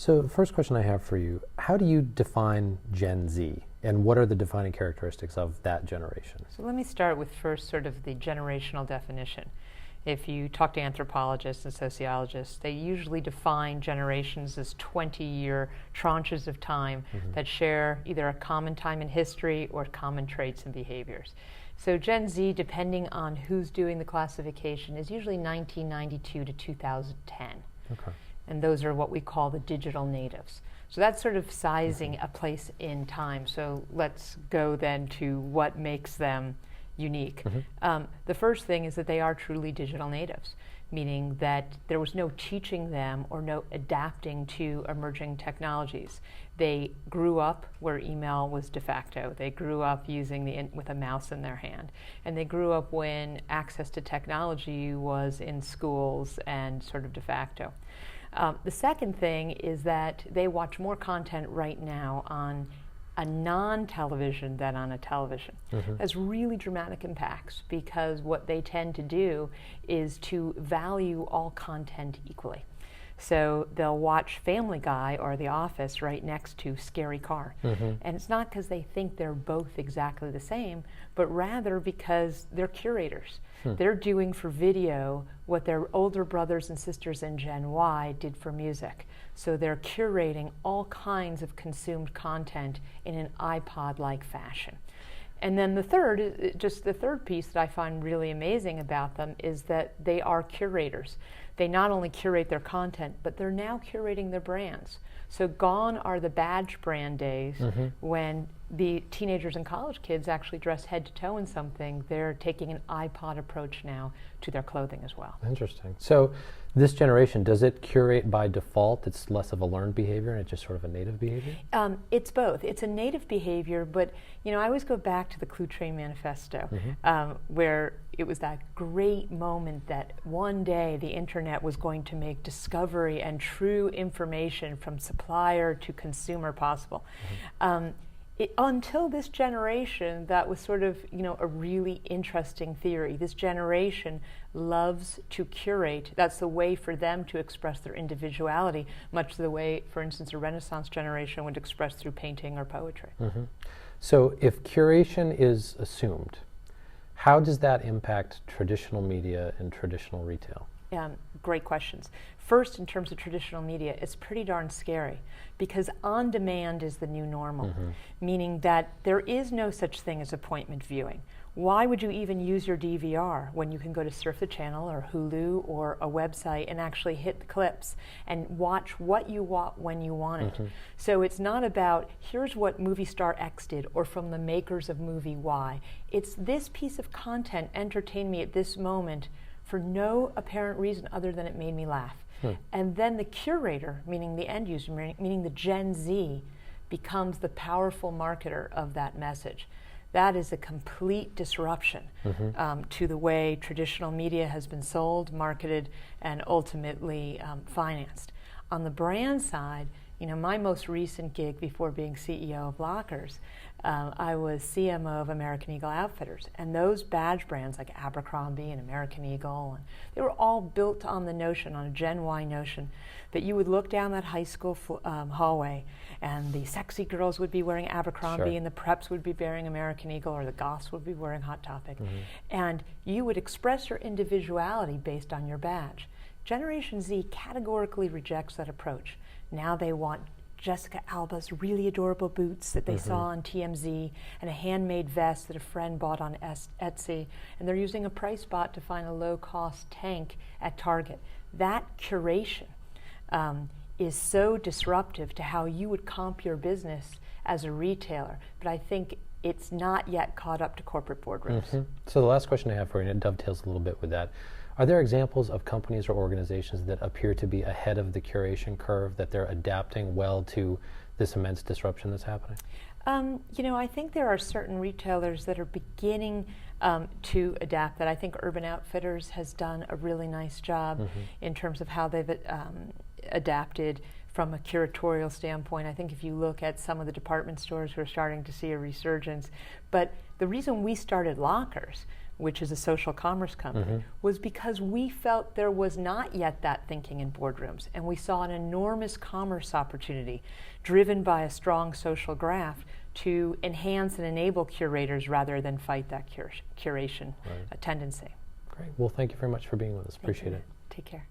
So the first question I have for you, how do you define Gen Z? And what are the defining characteristics of that generation? So let me start with first sort of the generational definition. If you talk to anthropologists and sociologists, they usually define generations as 20-year tranches of time that share either a common time in history or common traits and behaviors. So Gen Z, depending on who's doing the classification, is usually 1992 to 2010. Okay. And those are what we call the digital natives. So that's sort of sizing a place in time. So let's go then to what makes them unique. The first thing is that they are truly digital natives, meaning that there was no teaching them or no adapting to emerging technologies. They grew up where email was de facto. They grew up using with a mouse in their hand. And they grew up when access to technology was in schools and sort of de facto. The second thing is that they watch more content right now on a non-television than on a television. Has really dramatic impacts because what they tend to do is to value all content equally. So they'll watch Family Guy or The Office right next to Scary Car. And it's not because they think they're both exactly the same, but rather because they're curators. They're doing for video what their older brothers and sisters in Gen Y did for music. So they're curating all kinds of consumed content in an iPod-like fashion. And then the third, just the third piece that I find really amazing about them is that they are curators. They not only curate their content, but they're now curating their brands. So gone are the badge brand days when the teenagers and college kids actually dress head to toe in something. They're taking an iPod approach now to their clothing as well. Interesting. So this generation, does it curate by default? It's less of a learned behavior and it's just sort of a native behavior? It's both. It's a native behavior, but I always go back to the Clue Train Manifesto, where it was that great moment that one day the internet was going to make discovery and true information from supplier to consumer possible. Until this generation, that was sort of, a really interesting theory. This generation loves to curate. That's the way for them to express their individuality, much the way, for instance, a Renaissance generation would express through painting or poetry. So if curation is assumed, how does that impact traditional media and traditional retail? Great questions. First, in terms of traditional media, it's pretty darn scary because on demand is the new normal, meaning that there is no such thing as appointment viewing. Why would you even use your DVR when you can go to Surf the Channel or Hulu or a website and actually hit the clips and watch what you want when you want it? So it's not about, here's what movie star X did or from the makers of movie Y. It's this piece of content entertained me at this moment for no apparent reason other than it made me laugh. And then the curator, meaning the end user, meaning the Gen Z, becomes the powerful marketer of that message. That is a complete disruption to the way traditional media has been sold, marketed, and ultimately financed. On the brand side, my most recent gig before being CEO of Lockers, I was CMO of American Eagle Outfitters, and those badge brands like Abercrombie and American Eagle, and they were all built on the notion, on a Gen Y notion, that you would look down that high school hallway and the sexy girls would be wearing Abercrombie and the preps would be wearing American Eagle or the goths would be wearing Hot Topic. And you would express your individuality based on your badge. Generation Z categorically rejects that approach. Now they want Jessica Alba's really adorable boots that they saw on TMZ and a handmade vest that a friend bought on Etsy, and they're using a price bot to find a low-cost tank at Target. That curation is so disruptive to how you would comp your business as a retailer, but I think it's not yet caught up to corporate boardrooms. So the last question I have for you, and it dovetails a little bit with that, are there examples of companies or organizations that appear to be ahead of the curation curve, that they're adapting well to this immense disruption that's happening? I think there are certain retailers that are beginning to adapt that. I think Urban Outfitters has done a really nice job in terms of how they've adapted from a curatorial standpoint. I think if you look at some of the department stores, we're starting to see a resurgence. But the reason we started Lockers which is a social commerce company, was because we felt there was not yet that thinking in boardrooms, and we saw an enormous commerce opportunity driven by a strong social graph to enhance and enable curators rather than fight that curation tendency. Great. Well, thank you very much for being with us. Appreciate it. Take care.